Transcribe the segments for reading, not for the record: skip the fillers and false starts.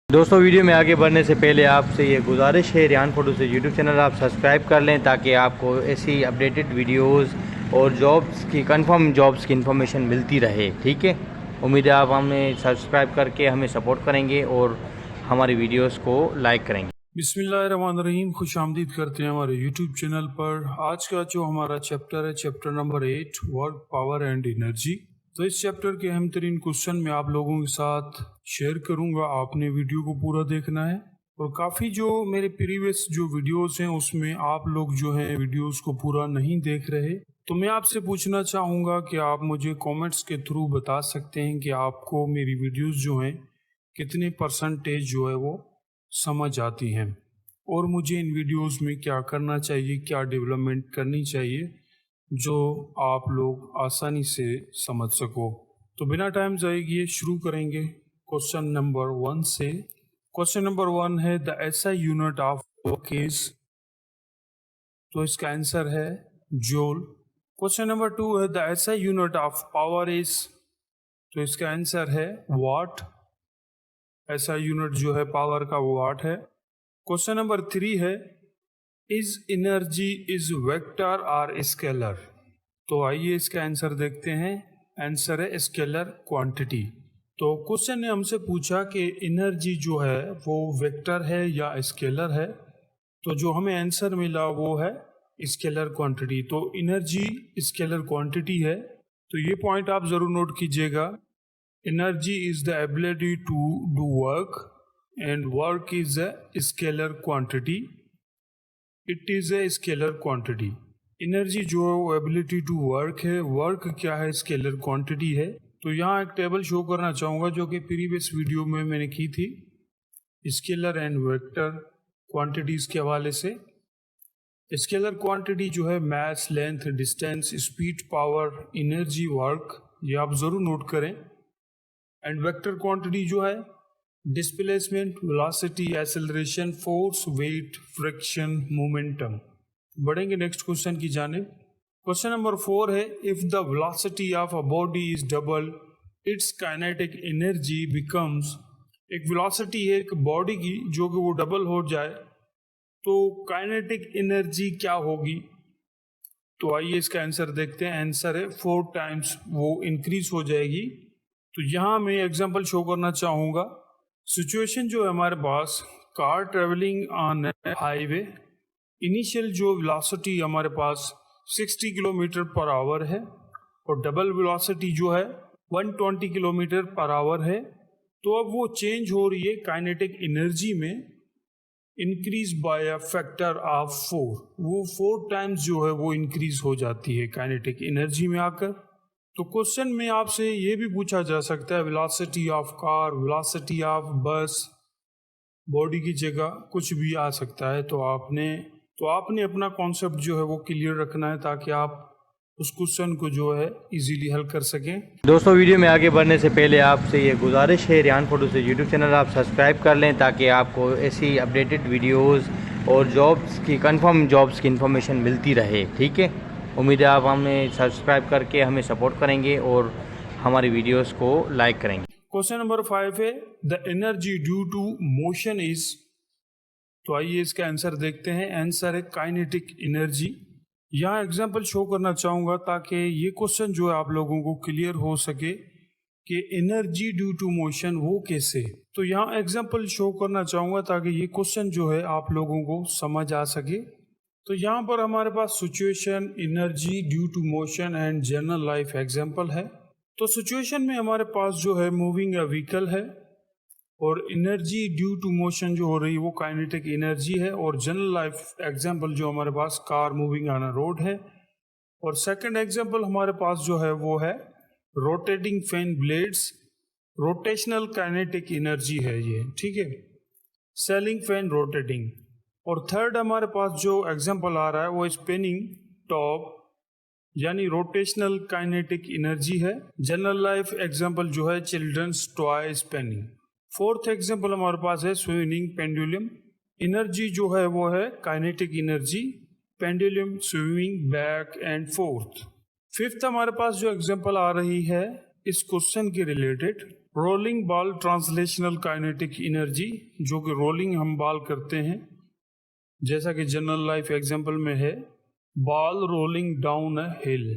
दोस्तों वीडियो में आगे बढ़ने से पहले आपसे ये गुजारिश है, रियान फोटो से यूट्यूब चैनल आप सब्सक्राइब कर लें ताकि आपको ऐसी अपडेटेड वीडियोस और जॉब्स की कंफर्म जॉब्स की इन्फॉर्मेशन मिलती रहे। ठीक है, उम्मीद है आप हमें सब्सक्राइब करके हमें सपोर्ट करेंगे और हमारी वीडियोस को लाइक करेंगे। बिस्मिल्लाहिर्रहमानिर्रहीम, खुश आमदीद करते हैं हमारे यूट्यूब चैनल पर। आज का जो हमारा चैप्टर है, chapter number 8, work, power and energy. तो इस चैप्टर के अहम तरीन क्वेश्चन मैं आप लोगों के साथ शेयर करूंगा। आपने वीडियो को पूरा देखना है। और काफ़ी जो मेरे प्रीवियस जो वीडियोस हैं उसमें आप लोग जो है वीडियोस को पूरा नहीं देख रहे, तो मैं आपसे पूछना चाहूँगा कि आप मुझे कमेंट्स के थ्रू बता सकते हैं कि आपको मेरी वीडियोस जो हैं कितने परसेंटेज जो है वो समझ आती हैं, और मुझे इन वीडियोस में क्या करना चाहिए, क्या डेवलपमेंट करनी चाहिए जो आप लोग आसानी से समझ सको। तो बिना टाइम ज़ाया किए शुरू करेंगे क्वेश्चन नंबर 1 से। क्वेश्चन नंबर 1 है the SI unit of work is, तो इसका आंसर है जूल। क्वेश्चन नंबर 2 है the SI unit of power is, तो इसका आंसर है वाट। एसआई यूनिट जो है पावर का वो वाट है। क्वेश्चन नंबर 3 है इज एनर्जी इज वेक्टर और स्केलर, तो आइए इसका आंसर देखते हैं। आंसर है स्केलर क्वांटिटी। तो क्वेश्चन ने हमसे पूछा कि एनर्जी जो है वो वेक्टर है या स्केलर है, तो जो हमें आंसर मिला वो है स्केलर क्वांटिटी। तो एनर्जी स्केलर क्वांटिटी है, तो ये पॉइंट आप ज़रूर नोट कीजिएगा। Energy is the ability to do work and work is a scalar quantity. It is a scalar quantity. Energy जो है वो एबिलिटी टू वर्क है, वर्क क्या है, स्केलर क्वांटिटी है। तो यहाँ एक टेबल शो करना चाहूँगा जो कि प्रीवियस वीडियो में मैंने की थी, स्केलर एंड वेक्टर क्वांटिटीज के हवाले से। स्केलर क्वांटिटी जो है mass, length, distance, speed, power, energy, work, ये आप ज़रूर नोट करें। एंड वेक्टर क्वांटिटी जो है displacement, velocity, acceleration, force, weight, friction, momentum. बढ़ेंगे नेक्स्ट क्वेश्चन की जानिब। क्वेश्चन नंबर 4 है if the velocity of a body is double its kinetic energy becomes. एक वेलोसिटी है एक बॉडी की जो कि वो डबल हो जाए तो काइनेटिक एनर्जी क्या होगी। तो आइए इसका आंसर देखते हैं। आंसर है 4 टाइम्स वो इंक्रीज हो जाएगी। तो यहाँ मैं एग्जांपल शो करना चाहूँगा। सिचुएशन जो है हमारे पास, car travelling on highway, initial जो वेलोसिटी हमारे पास 60 किलोमीटर पर आवर है और डबल वेलोसिटी जो है 120 किलोमीटर पर आवर है। तो अब वो चेंज हो रही है काइनेटिक एनर्जी में, increase by a factor of 4। वो 4 टाइम्स जो है वो इंक्रीज हो जाती है काइनेटिक एनर्जी में आकर। तो क्वेश्चन में आपसे ये भी पूछा जा सकता है velocity of car, velocity of बस, बॉडी की जगह कुछ भी आ सकता है। तो आपने अपना कॉन्सेप्ट जो है वो क्लियर रखना है ताकि आप उस क्वेश्चन को जो है इजीली हल कर सकें। दोस्तों वीडियो में आगे बढ़ने से पहले आपसे ये गुजारिश है, रियान फोटो से यूट्यूब चैनल आप सब्सक्राइब कर लें ताकि आपको ऐसी अपडेटेड वीडियोस और जॉब्स की कंफर्म जॉब्स की इन्फॉर्मेशन मिलती रहे। ठीक है, उम्मीद है आप हमें सब्सक्राइब करके हमें सपोर्ट करेंगे और हमारी वीडियोस को लाइक करेंगे। क्वेश्चन नंबर 5 है the energy due to motion is, तो आइए इसका आंसर देखते हैं। आंसर है काइनेटिक एनर्जी। यहाँ एग्जाम्पल शो करना चाहूँगा ताकि ये क्वेश्चन जो है आप लोगों को क्लियर हो सके कि एनर्जी ड्यू टू मोशन वो कैसे। तो यहाँ एग्जाम्पल शो करना चाहूँगा ताकि ये क्वेश्चन जो है आप लोगों को समझ आ सके। तो यहाँ पर हमारे पास situation, energy due to motion and general life example है। तो सिचुएशन में हमारे पास जो है मूविंग अ व्हीकल है, और एनर्जी ड्यू टू मोशन जो हो रही है वो काइनेटिक एनर्जी है। और जनरल लाइफ एग्जांपल जो हमारे पास car moving on a road है। और सेकंड एग्जांपल हमारे पास जो है वो है rotating fan blades, rotational kinetic energy है ये, ठीक है, सेलिंग फैन रोटेटिंग। और थर्ड हमारे पास जो एग्जांपल आ रहा है वो स्पिनिंग टॉप, यानी रोटेशनल काइनेटिक एनर्जी है। जनरल लाइफ एग्जांपल जो है childrens toy spinning. Fourth example हमारे पास है स्विंगिंग पेंडुलम। एनर्जी जो है वो है kinetic energy, pendulum, swinging, back and fourth. Fifth हमारे पास जो एग्जांपल आ रही है इस क्वेश्चन के related, rolling ball translational kinetic energy, जो कि रोलिंग हम बॉल करते हैं, जैसा कि जनरल लाइफ एग्जांपल में है बॉल रोलिंग डाउन अ हिल।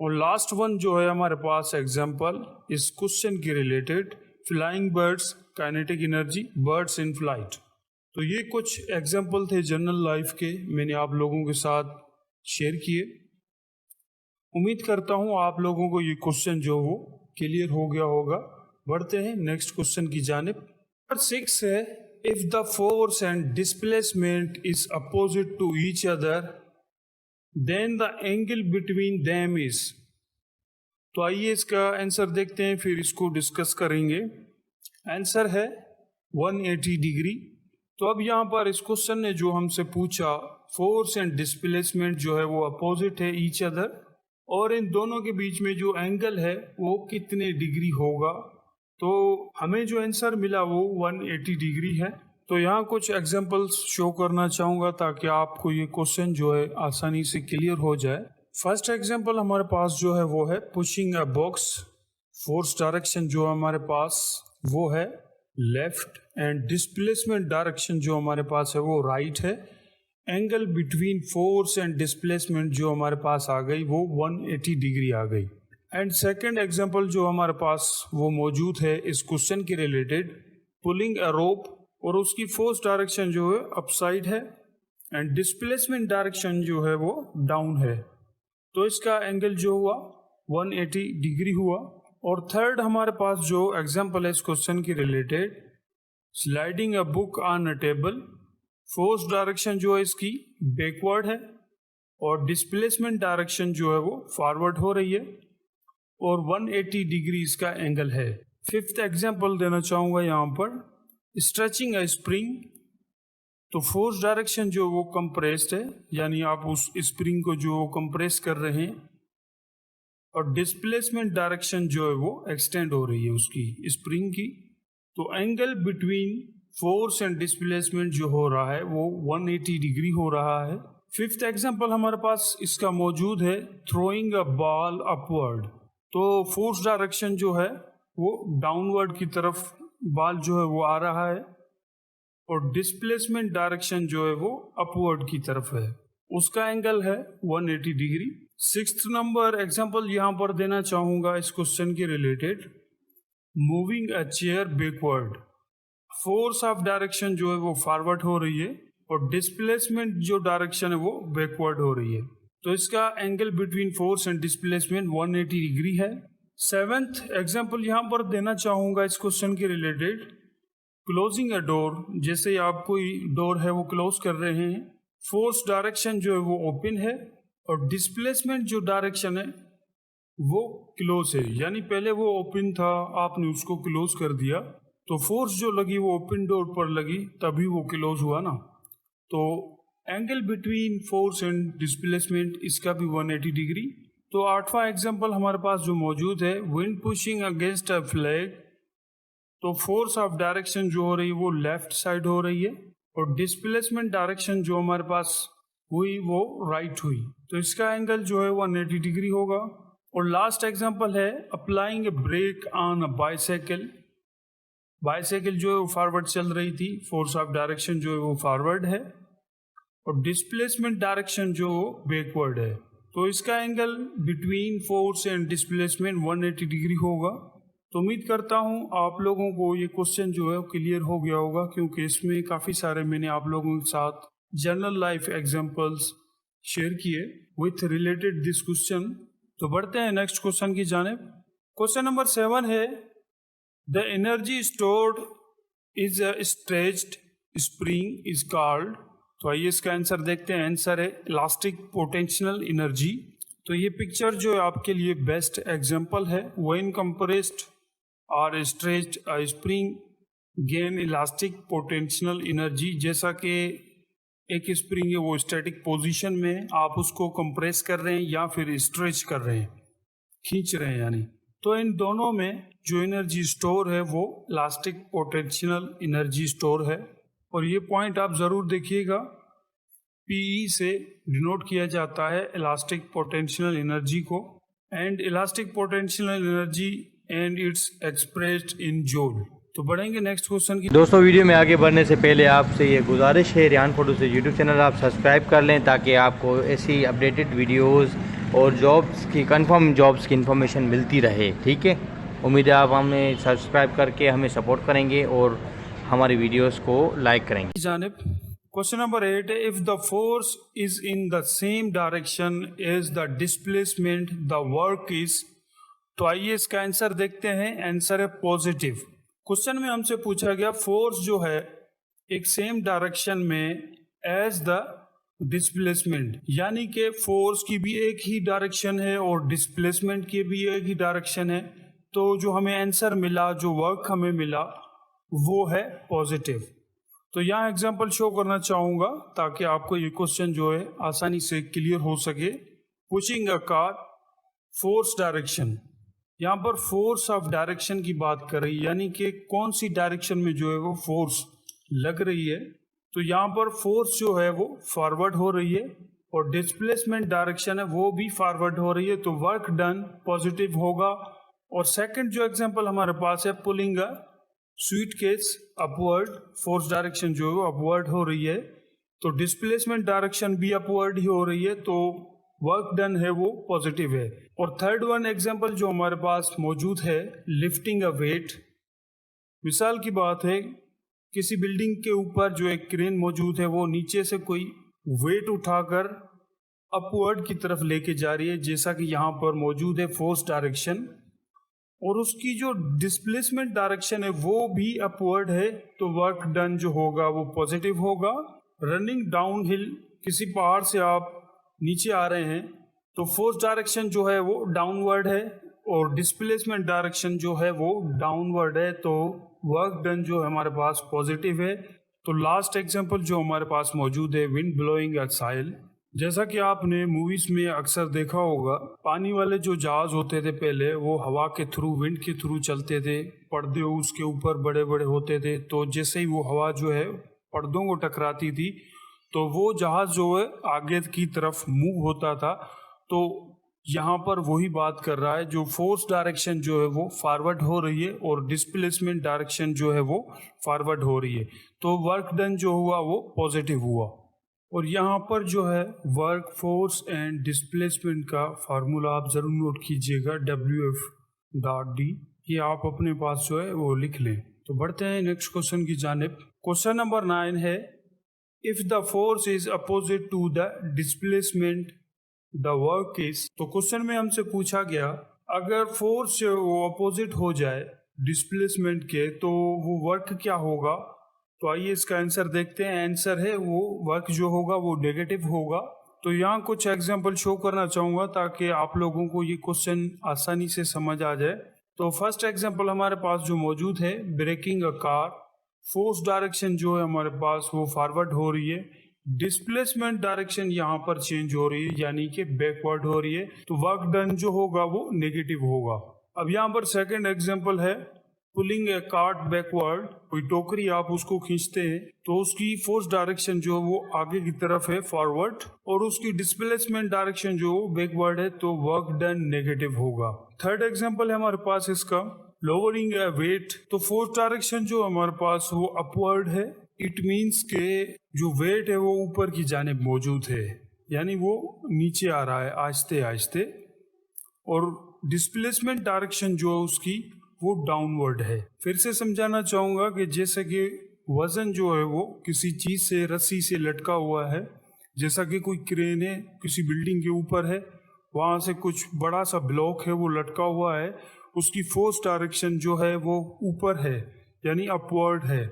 और लास्ट वन जो है हमारे पास एग्जांपल इस क्वेश्चन के related, flying birds kinetic energy, birds in flight. तो ये कुछ एग्जांपल थे जनरल लाइफ के, मैंने आप लोगों के साथ शेयर किए। उम्मीद करता हूँ आप लोगों को ये क्वेश्चन जो हो क्लियर हो गया होगा। बढ़ते हैं नेक्स्ट क्वेश्चन की जानिब। नंबर 6 है, if the force and displacement is opposite to each other then the angle between them is. तो आइए इसका आंसर देखते हैं, फिर इसको डिस्कस करेंगे। आंसर है 180 डिग्री। तो अब यहाँ पर इस क्वेश्चन ने जो हमसे पूछा, फोर्स एंड डिस्प्लेसमेंट जो है वो अपोजिट है ईच अदर, और इन दोनों के बीच में जो एंगल है वो कितने डिग्री होगा। तो हमें जो आंसर मिला वो 180 डिग्री है। तो यहाँ कुछ एग्जांपल्स शो करना चाहूँगा ताकि आपको ये क्वेश्चन जो है आसानी से क्लियर हो जाए। फर्स्ट एग्जांपल हमारे पास जो है वो है pushing a box. Force direction जो हमारे पास वो है लेफ्ट, एंड डिस्प्लेसमेंट डायरेक्शन जो हमारे पास है वो राइट है। Angle between force and displacement जो हमारे पास आ गई वो 180 डिग्री आ गई। एंड सेकंड एग्जांपल जो हमारे पास वो मौजूद है इस क्वेश्चन के रिलेटेड, पुलिंग अ रोप, और उसकी फोर्स डायरेक्शन जो है अपसाइड है एंड डिस्प्लेसमेंट डायरेक्शन जो है वो डाउन है। तो इसका एंगल जो हुआ 180 डिग्री हुआ। और थर्ड हमारे पास जो एग्जांपल है इस क्वेश्चन के related, sliding a book on a table, force direction जो है इसकी बैकवर्ड है और डिस्प्लेसमेंट डायरेक्शन जो है वो फॉरवर्ड हो रही है, और 180 डिग्री इसका एंगल है। फिफ्थ एग्जांपल देना चाहूँगा यहाँ पर, स्ट्रेचिंग अ स्प्रिंग। तो फोर्स डायरेक्शन जो वो कंप्रेस्ड है, यानी आप उस स्प्रिंग को जो कंप्रेस कर रहे हैं, और डिस्प्लेसमेंट डायरेक्शन जो है वो एक्सटेंड हो रही है उसकी स्प्रिंग की। तो angle between force and displacement जो हो रहा है वो 180 डिग्री हो रहा है। फिफ्थ एग्जांपल हमारे पास इसका मौजूद है, थ्रोइंग अ बॉल अपवर्ड। तो फोर्स डायरेक्शन जो है वो डाउनवर्ड की तरफ बॉल जो है वो आ रहा है, और डिस्प्लेसमेंट डायरेक्शन जो है वो अपवर्ड की तरफ है, उसका एंगल है 180 डिग्री। सिक्स्थ नंबर एग्जांपल यहाँ पर देना चाहूँगा इस क्वेश्चन के related, moving a chair backward. Force of direction जो है वो फॉरवर्ड हो रही है और डिस्प्लेसमेंट जो डायरेक्शन है वो बैकवर्ड हो रही है। तो इसका angle between force and displacement 180 degree है। सेवेंथ एग्जांपल यहाँ पर देना चाहूँगा इस क्वेश्चन के रिलेटेड, क्लोजिंग अ डोर। जैसे आप कोई डोर है वो क्लोज कर रहे हैं, फोर्स डायरेक्शन जो है वो ओपन है और डिस्प्लेसमेंट जो डायरेक्शन है वो क्लोज है, यानी पहले वो ओपन था, आपने उसको क्लोज कर दिया, तो फोर्स जो लगी वो ओपन डोर पर लगी, तभी वो क्लोज हुआ ना। तो angle between force and displacement इसका भी 180 डिग्री। तो आठवां एग्जांपल हमारे पास जो मौजूद है, wind pushing against a flag. तो फोर्स ऑफ डायरेक्शन जो हो रही है वो लेफ्ट साइड हो रही है और डिस्प्लेसमेंट डायरेक्शन जो हमारे पास हुई वो राइट हुई, तो इसका एंगल जो है 180 डिग्री होगा। और लास्ट एग्जांपल है, applying brake on a bicycle. Bicycle जो है वो फॉरवर्ड चल रही थी, फोर्स ऑफ डायरेक्शन जो है वो फॉरवर्ड है और डिस्प्लेसमेंट डायरेक्शन जो बैकवर्ड है, तो इसका angle between force and displacement 180 degree होगा। तो उम्मीद करता हूँ आप लोगों को ये क्वेश्चन जो है क्लियर हो गया होगा, क्योंकि इसमें काफ़ी सारे मैंने आप लोगों के साथ जनरल लाइफ एग्जांपल्स शेयर किए विथ रिलेटेड दिस क्वेश्चन। तो बढ़ते हैं नेक्स्ट क्वेश्चन की जानिब। क्वेश्चन नंबर 7 है, the energy stored is a stretched spring is called. तो आइए इसका आंसर देखते हैं। आंसर है इलास्टिक पोटेंशियल एनर्जी। तो ये पिक्चर जो है आपके लिए बेस्ट एग्जांपल है, व्हेन कंप्रेस्ड और स्ट्रेच्ड अ spring gain elastic potential energy. जैसा कि एक स्प्रिंग है वो स्टैटिक पोजीशन में, आप उसको कंप्रेस कर रहे हैं या फिर स्ट्रेच कर रहे हैं, खींच रहे हैं यानी, तो इन दोनों में जो एनर्जी स्टोर है वो इलास्टिक पोटेंशियल एनर्जी स्टोर है। और ये पॉइंट आप ज़रूर देखिएगा, पीई से डिनोट किया जाता है इलास्टिक पोटेंशियल एनर्जी को। And elastic potential energy and it's expressed in joule. तो बढ़ेंगे नेक्स्ट क्वेश्चन की। दोस्तों वीडियो में आगे बढ़ने से पहले आपसे ये गुजारिश है, रियान फोटो से यूट्यूब चैनल आप सब्सक्राइब कर लें ताकि आपको ऐसी अपडेटेड वीडियोस और जॉब्स की कंफर्म जॉब्स की इन्फॉर्मेशन मिलती रहे। ठीक है, उम्मीद है आप हमें सब्सक्राइब करके हमें सपोर्ट करेंगे और हमारी वीडियोस को लाइक करेंगे। जानिब क्वेश्चन नंबर 8 है, if the force is in the same direction as the displacement the work is, तो आइए इसका आंसर देखते हैं। आंसर है पॉजिटिव। क्वेश्चन में हमसे पूछा गया फोर्स जो है एक सेम डायरेक्शन में एज द डिस्प्लेसमेंट, यानी कि फोर्स की भी एक ही डायरेक्शन है और डिस्प्लेसमेंट की भी एक ही डायरेक्शन है। तो जो हमें आंसर मिला, जो वर्क हमें मिला वो है पॉजिटिव। तो यहाँ एग्जांपल शो करना चाहूँगा ताकि आपको ये क्वेश्चन जो है आसानी से क्लियर हो सके। Pushing a car, force direction, यहाँ पर फोर्स ऑफ डायरेक्शन की बात कर रही है, यानी कि कौन सी डायरेक्शन में जो है वो फोर्स लग रही है। तो यहाँ पर फोर्स जो है वो फॉरवर्ड हो रही है और डिस्प्लेसमेंट डायरेक्शन है वो भी फॉरवर्ड हो रही है, तो वर्क डन पॉजिटिव होगा। और सेकंड जो एग्जांपल हमारे पास है, पुलिंग अ सूटकेस अपवर्ड, फोर्स डायरेक्शन जो है वो अपवर्ड हो रही है, तो डिस्प्लेसमेंट डायरेक्शन भी अपवर्ड ही हो रही है, तो वर्क डन है वो पॉजिटिव है। और थर्ड वन एग्जांपल जो हमारे पास मौजूद है, लिफ्टिंग अ वेट, मिसाल की बात है किसी बिल्डिंग के ऊपर जो एक क्रेन मौजूद है वो नीचे से कोई वेट उठाकर अपवर्ड की तरफ लेके जा रही है, जैसा कि यहाँ पर मौजूद है फोर्स डायरेक्शन, और उसकी जो डिस्प्लेसमेंट डायरेक्शन है वो भी अपवर्ड है, तो वर्क डन जो होगा वो पॉजिटिव होगा। रनिंग डाउन हिल, किसी पहाड़ से आप नीचे आ रहे हैं तो फोर्स डायरेक्शन जो है वो डाउनवर्ड है और डिस्प्लेसमेंट डायरेक्शन जो है वो डाउनवर्ड है, तो वर्क डन जो है हमारे पास पॉजिटिव है। तो लास्ट एग्जांपल जो हमारे पास मौजूद है, विंड ब्लोइंग अ साइल, जैसा कि आपने मूवीज में अक्सर देखा होगा, पानी वाले जो जहाज होते थे पहले वो हवा के थ्रू, विंड के थ्रू चलते थे, पर्दे उसके ऊपर बड़े बड़े होते थे, तो जैसे ही वो हवा जो है पर्दों को टकराती थी तो वो जहाज जो है आगे की तरफ मूव होता था। तो यहाँ पर वही बात कर रहा है, जो फोर्स डायरेक्शन जो है वो फॉरवर्ड हो रही है और डिस्प्लेसमेंट डायरेक्शन जो है वो फॉरवर्ड हो रही है, तो वर्क डन जो हुआ वो पॉजिटिव हुआ। और यहाँ पर जो है वर्क, फोर्स एंड डिस्प्लेसमेंट का फार्मूला आप ज़रूर नोट कीजिएगा, WF.D, ये आप अपने पास जो है वो लिख लें। तो बढ़ते हैं नेक्स्ट क्वेश्चन की जानिब। क्वेश्चन नंबर 9 है, if the force is opposite to the displacement the work is, तो क्वेश्चन में हमसे पूछा गया अगर फोर्स वो अपोजिट हो जाए डिस्प्लेसमेंट के तो वो वर्क क्या होगा। तो आइए इसका आंसर देखते हैं। आंसर है वो वर्क जो होगा वो नेगेटिव होगा। तो यहाँ कुछ एग्जांपल शो करना चाहूँगा ताकि आप लोगों को ये क्वेश्चन आसानी से समझ आ जाए। तो फर्स्ट एग्जांपल हमारे पास जो मौजूद है, braking a car, force direction जो है हमारे पास वो फॉरवर्ड हो रही है, डिस्प्लेसमेंट डायरेक्शन यहाँ पर चेंज हो रही है यानी कि बैकवर्ड हो रही है, तो वर्क डन जो होगा वो नेगेटिव होगा। अब यहाँ पर सेकंड एग्जांपल है, पुलिंग ए कार्ट बैकवर्ड, कोई टोकरी आप उसको खींचते हैं तो उसकी फोर्स डायरेक्शन जो है वो आगे की तरफ है फॉरवर्ड, और उसकी डिस्प्लेसमेंट डायरेक्शन जो बैकवर्ड है, तो वर्क डन नेगेटिव होगा। थर्ड एग्जांपल है हमारे पास इसका, लोअरिंग ए वेट, तो फोर्स डायरेक्शन जो हमारे पास वो अपवर्ड है, इट मीन्स के जो वेट है वो ऊपर की जानिब मौजूद है, यानी वो नीचे आ रहा है आहिस्ते आहिस्ते, और डिस्प्लेसमेंट डायरेक्शन जो है उसकी वो डाउनवर्ड है। फिर से समझाना चाहूँगा कि जैसे कि वजन जो है वो किसी चीज़ से, रस्सी से लटका हुआ है, जैसा कि कोई क्रेन है किसी बिल्डिंग के ऊपर है, वहाँ से कुछ बड़ा सा ब्लॉक है वो लटका हुआ है, उसकी फोर्स डायरेक्शन जो है वो ऊपर है यानी अपवर्ड है।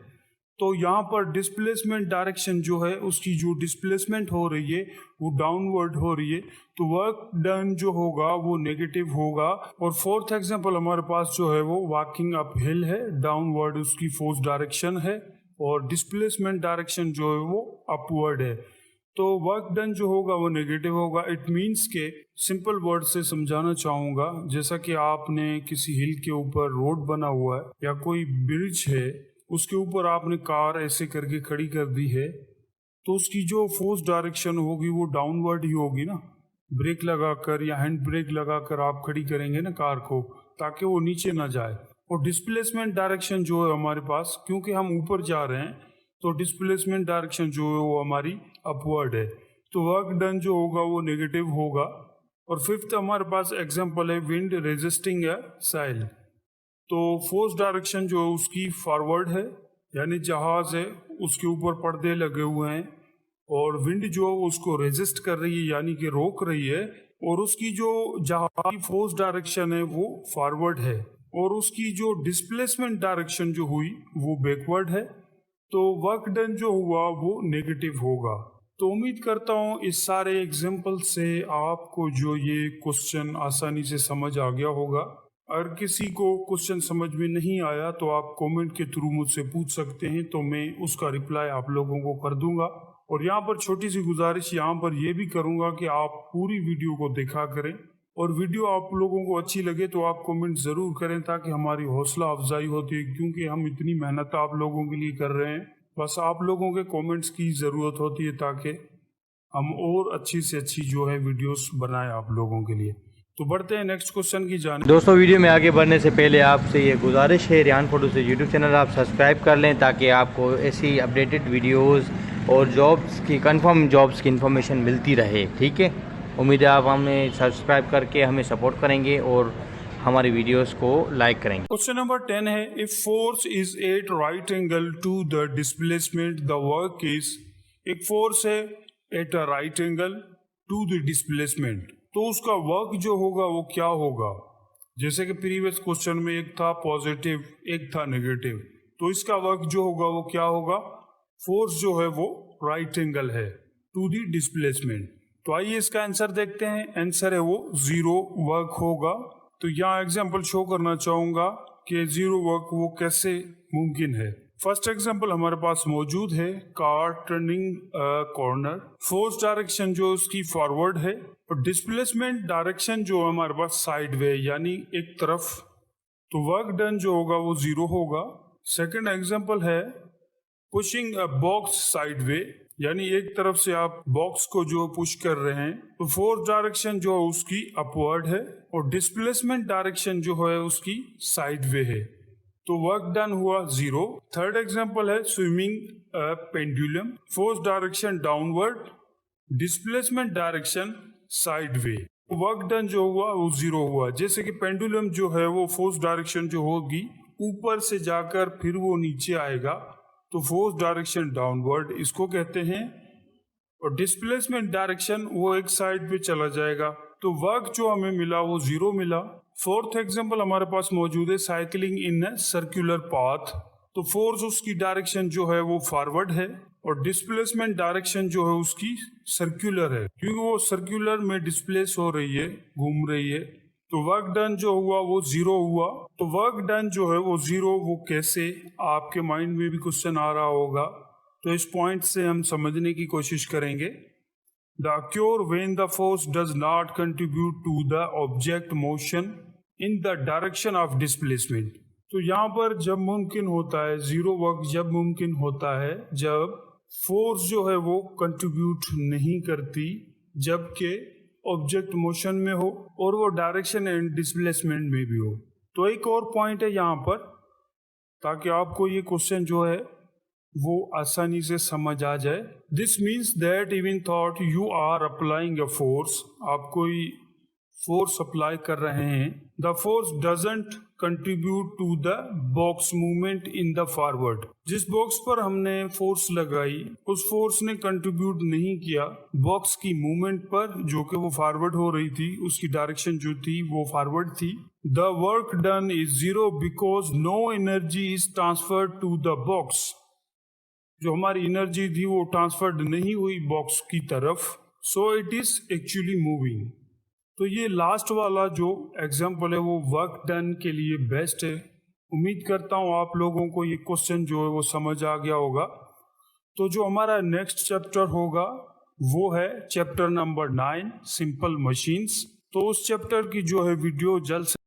तो यहाँ पर डिस्प्लेसमेंट डायरेक्शन जो है उसकी जो डिस्प्लेसमेंट हो रही है वो डाउनवर्ड हो रही है, तो वर्क डन जो होगा वो नेगेटिव होगा। और फोर्थ एग्जांपल हमारे पास जो है वो वॉकिंग अप हिल है, डाउनवर्ड उसकी फोर्स डायरेक्शन है और डिस्प्लेसमेंट डायरेक्शन जो है वो अपवर्ड है, तो वर्क डन जो होगा वो नेगेटिव होगा। इट मीन्स के सिंपल वर्ड से समझाना चाहूँगा, जैसा कि आपने किसी हिल के ऊपर रोड बना हुआ है या कोई ब्रिज है, उसके ऊपर आपने कार ऐसे करके खड़ी कर दी है, तो उसकी जो फोर्स डायरेक्शन होगी वो डाउनवर्ड ही होगी ना। ब्रेक लगाकर या हैंड ब्रेक लगाकर आप खड़ी करेंगे ना कार को, ताकि वो नीचे ना जाए। और डिस्प्लेसमेंट डायरेक्शन जो है हमारे पास, क्योंकि हम ऊपर जा रहे हैं तो डिस्प्लेसमेंट डायरेक्शन जो है वो हमारी अपवर्ड है, तो वर्क डन जो होगा वो नेगेटिव होगा। और फिफ्थ हमारे पास एग्जांपल है विंड रेजिस्टिंग ए साइल। तो फोर्स डायरेक्शन जो है उसकी फॉरवर्ड है, यानी जहाज है उसके ऊपर पर्दे लगे हुए हैं और विंड जो है उसको रेजिस्ट कर रही है यानी कि रोक रही है, और उसकी जो जहाज की फोर्स डायरेक्शन है वो फॉरवर्ड है, और उसकी जो डिस्प्लेसमेंट डायरेक्शन जो हुई वो बैकवर्ड है। तो वर्क डन जो हुआ वो नेगेटिव होगा। तो उम्मीद करता हूँ इस सारे एग्जाम्पल से आपको जो ये क्वेश्चन आसानी से समझ आ गया होगा। अगर किसी को क्वेश्चन समझ में नहीं आया तो आप कमेंट के थ्रू मुझसे पूछ सकते हैं, तो मैं उसका रिप्लाई आप लोगों को कर दूंगा। और यहाँ पर छोटी सी गुजारिश यहाँ पर यह भी करूंगा कि आप पूरी वीडियो को देखा करें, और वीडियो आप लोगों को अच्छी लगे तो आप कमेंट ज़रूर करें ताकि हमारी हौसला अफजाई होती है, क्योंकि हम इतनी मेहनत आप लोगों के लिए कर रहे हैं। बस आप लोगों के कमेंट्स की ज़रूरत होती है ताकि हम और अच्छी से अच्छी जो है वीडियोस बनाएं आप लोगों के लिए। तो बढ़ते हैं नेक्स्ट क्वेश्चन की जाने। दोस्तों, वीडियो में आगे बढ़ने से पहले आपसे ये गुजारिश है, रियान फोटो से यूट्यूब चैनल आप सब्सक्राइब कर लें ताकि आपको ऐसी अपडेटेड वीडियोस और जॉब्स की कंफर्म जॉब्स की इन्फॉर्मेशन मिलती रहे। ठीक है, उम्मीद है आप हमें सब्सक्राइब करके हमें सपोर्ट करेंगे और हमारी वीडियोस को लाइक करेंगे। क्वेश्चन नंबर 10 है, if force is at right angle to the displacement the work is. एक फोर्स है at a right angle to the displacement, तो उसका वर्क जो होगा वो क्या होगा। जैसे कि प्रीवियस क्वेश्चन में एक था पॉजिटिव एक था नेगेटिव, तो इसका वर्क जो होगा वो क्या होगा। फोर्स जो है वो राइट एंगल है टू द डिस्प्लेसमेंट। तो आइए इसका आंसर देखते हैं। आंसर है वो 0 वर्क होगा। तो यहाँ एग्जाम्पल शो करना चाहूंगा कि 0 वर्क वो कैसे मुमकिन है। फर्स्ट एग्जाम्पल हमारे पास मौजूद है, car turning corner. Force direction जो उसकी फॉरवर्ड है और डिस्प्लेसमेंट डायरेक्शन जो हमारे पास साइड वे यानी एक तरफ, तो वर्क डन जो होगा वो 0 होगा। सेकंड एग्जाम्पल है pushing a box side way, यानी एक तरफ से आप बॉक्स को जो पुश कर रहे हैं, तो फोर्स डायरेक्शन जो है उसकी अपवर्ड है और डिस्प्लेसमेंट डायरेक्शन जो है उसकी साइड वे है, तो वर्क डन हुआ 0। थर्ड एग्जांपल है swimming a pendulum. Force direction downward, displacement direction side way, work done जो हुआ वो 0 हुआ। जैसे कि पेंडुलम जो है वो फोर्स डायरेक्शन जो होगी ऊपर से जाकर फिर वो नीचे आएगा, तो फोर्स डायरेक्शन डाउनवर्ड इसको कहते हैं, और डिस्प्लेसमेंट डायरेक्शन वो एक साइड पे चला जाएगा, तो वर्क जो हमें मिला वो 0 मिला। फोर्थ एग्जांपल हमारे पास मौजूद है cycling in a circular path. तो फोर्स उसकी डायरेक्शन जो है वो फॉरवर्ड है और डिस्प्लेसमेंट डायरेक्शन जो है उसकी सर्कुलर है, क्योंकि वो सर्कुलर में डिस्प्लेस हो रही है, घूम रही है, तो वर्क डन जो हुआ वो 0 हुआ। तो वर्क डन जो है वो 0 वो कैसे, आपके माइंड में भी क्वेश्चन आ रहा होगा, तो इस पॉइंट से हम समझने की कोशिश करेंगे। The occur when the force does not contribute to the object motion in the direction of displacement। तो यहाँ पर जब मुमकिन होता है 0 वर्क, जब मुमकिन होता है जब फोर्स जो है वो कंट्रीब्यूट नहीं करती, जबकि ऑब्जेक्ट मोशन में हो और वो डायरेक्शन एंड डिस्प्लेसमेंट में भी हो। तो एक और पॉइंट है यहाँ पर, ताकि आपको ये क्वेश्चन जो है वो आसानी से समझ आ जाए। This means that even though you are applying a force, आप कोई फोर्स अप्लाई कर रहे हैं, the force doesn't contribute to the box movement in the forward. जिस बॉक्स पर हमने फोर्स लगाई उस फोर्स ने कंट्रीब्यूट नहीं किया बॉक्स की मूवमेंट पर, जो कि वो फॉरवर्ड हो रही थी, उसकी डायरेक्शन जो थी वो फॉरवर्ड थी। The work done is 0 because no energy is transferred to the box. जो हमारी एनर्जी थी वो ट्रांसफर्ड नहीं हुई बॉक्स की तरफ, so it is actually moving. तो ये लास्ट वाला जो एग्जाम्पल है वो वर्क डन के लिए बेस्ट है। उम्मीद करता हूँ आप लोगों को ये क्वेश्चन जो है वो समझ आ गया होगा। तो जो हमारा नेक्स्ट चैप्टर होगा वो है चैप्टर नंबर 9 सिंपल मशीन्स। तो उस चैप्टर की जो है वीडियो जल्द से